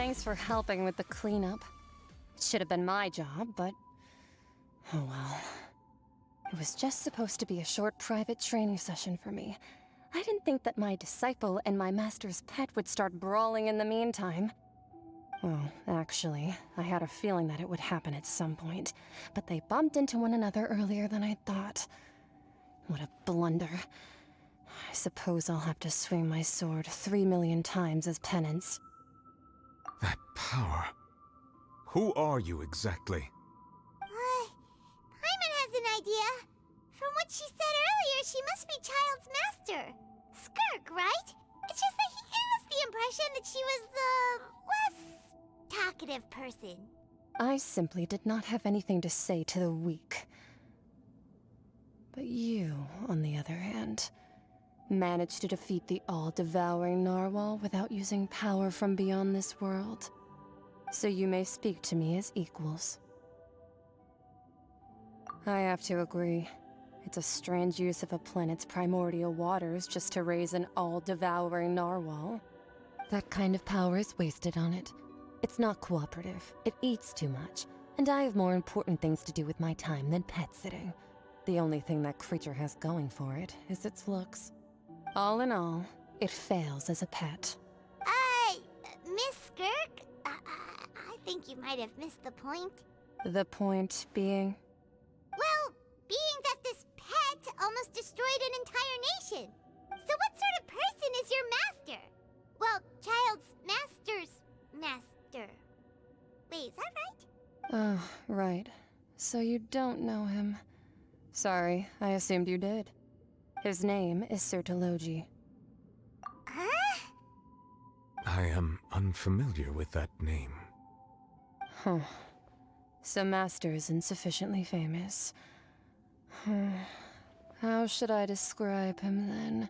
Thanks for helping with the cleanup. It should have been my job, but... oh well. It was just supposed to be a short private training session for me. I didn't think that my disciple and my master's pet would start brawling in the meantime. Well, actually, I had a feeling that it would happen at some point, but they bumped into one another earlier than I thought. What a blunder. I suppose I'll have to swing my sword 3 million times as penance. That power. Who are you exactly? Paimon has an idea. From what she said earlier, she must be Child's master. Skirk, right? It's just that he gave us the impression that she was the less talkative person. I simply did not have anything to say to the weak. But you, on the other hand, managed to defeat the all-devouring narwhal without using power from beyond this world. So you may speak to me as equals. I have to agree. It's a strange use of a planet's primordial waters just to raise an all-devouring narwhal. That kind of power is wasted on it. It's not cooperative, it eats too much, and I have more important things to do with my time than pet sitting. The only thing that creature has going for it is its looks. All in all, it fails as a pet. Miss Skirk? I think you might have missed the point. The point being? Well, being that this pet almost destroyed an entire nation. So what sort of person is your master? Well, Child's master's master. Wait, is that right? Oh, right. So you don't know him. Sorry, I assumed you did. His name is Sertologi. Huh? I am unfamiliar with that name. Huh. So Master isn't sufficiently famous. How should I describe him then?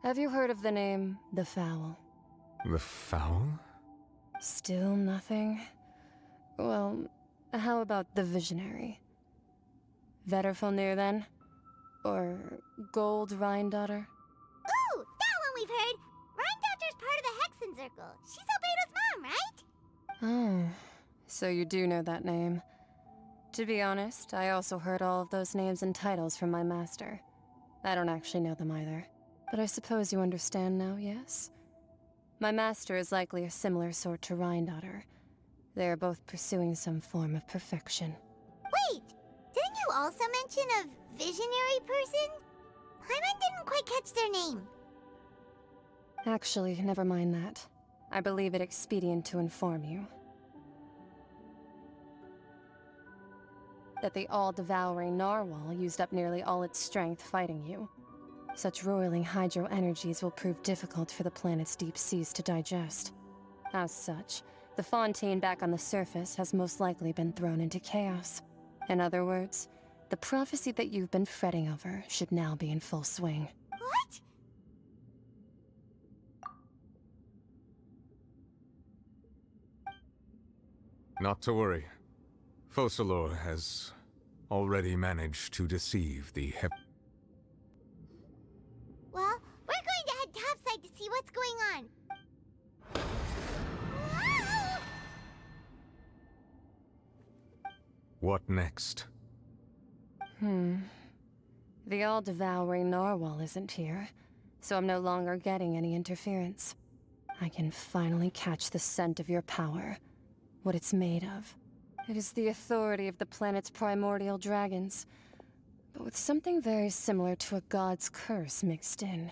Have you heard of the name The Fowl? The Fowl? Still nothing? Well, how about The Visionary? Vetterfulnir then? Or Gold Rhine-daughter? Ooh, that one we've heard. Rhine-daughter's part of the Hexen Circle. She's Albedo's mom, right? Oh, so you do know that name. To be honest, I also heard all of those names and titles from my master. I don't actually know them either. But I suppose you understand now, yes? My master is likely a similar sort to Rhine-daughter. They are both pursuing some form of perfection. Wait, didn't you also mention a visionary person? Paimon didn't quite catch their name. Actually, never mind that. I believe it expedient to inform you that the all-devouring narwhal used up nearly all its strength fighting you. Such roiling hydro energies will prove difficult for the planet's deep seas to digest. As such, the Fontaine back on the surface has most likely been thrown into chaos. In other words, the prophecy that you've been fretting over should now be in full swing. What? Not to worry. Focalor has already managed to deceive the Well, we're going to head topside to see what's going on. Whoa! What next? The all-devouring narwhal isn't here, so I'm no longer getting any interference. I can finally catch the scent of your power, what it's made of. It is the authority of the planet's primordial dragons, but with something very similar to a god's curse mixed in.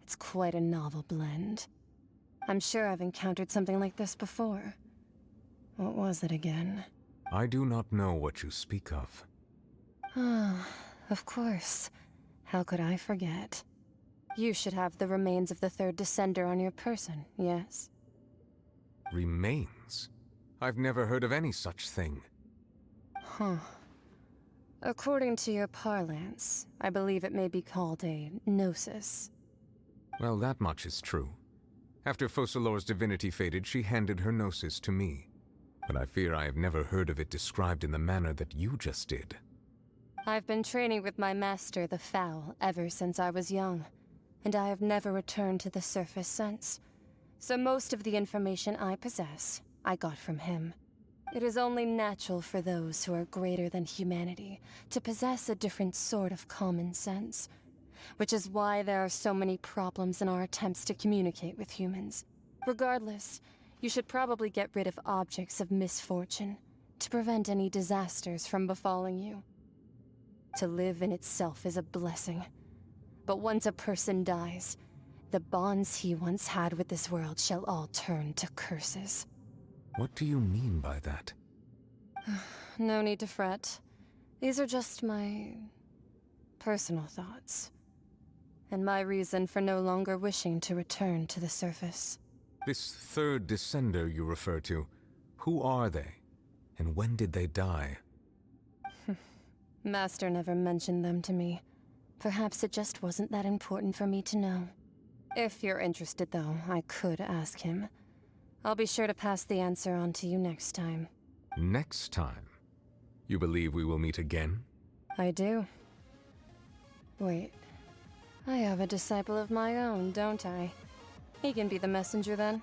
It's quite a novel blend. I'm sure I've encountered something like this before. What was it again? I do not know what you speak of. Ah, of course. How could I forget? You should have the remains of the third descender on your person, yes? Remains? I've never heard of any such thing. Huh. According to your parlance, I believe it may be called a gnosis. Well, that much is true. After Focalor's divinity faded, she handed her gnosis to me. But I fear I have never heard of it described in the manner that you just did. I've been training with my master, the Fowl, ever since I was young, and I have never returned to the surface since. So most of the information I possess, I got from him. It is only natural for those who are greater than humanity to possess a different sort of common sense, which is why there are so many problems in our attempts to communicate with humans. Regardless, you should probably get rid of objects of misfortune to prevent any disasters from befalling you. To live in itself is a blessing, but once a person dies, the bonds he once had with this world shall all turn to curses. What do you mean by that? No need to fret. These are just my personal thoughts, and my reason for no longer wishing to return to the surface. This third descender you refer to, who are they? And when did they die? Master never mentioned them to me. Perhaps it just wasn't that important for me to know. If you're interested, though, I could ask him. I'll be sure to pass the answer on to you next time. Next time? You believe we will meet again? I do. Wait. I have a disciple of my own, don't I? He can be the messenger then.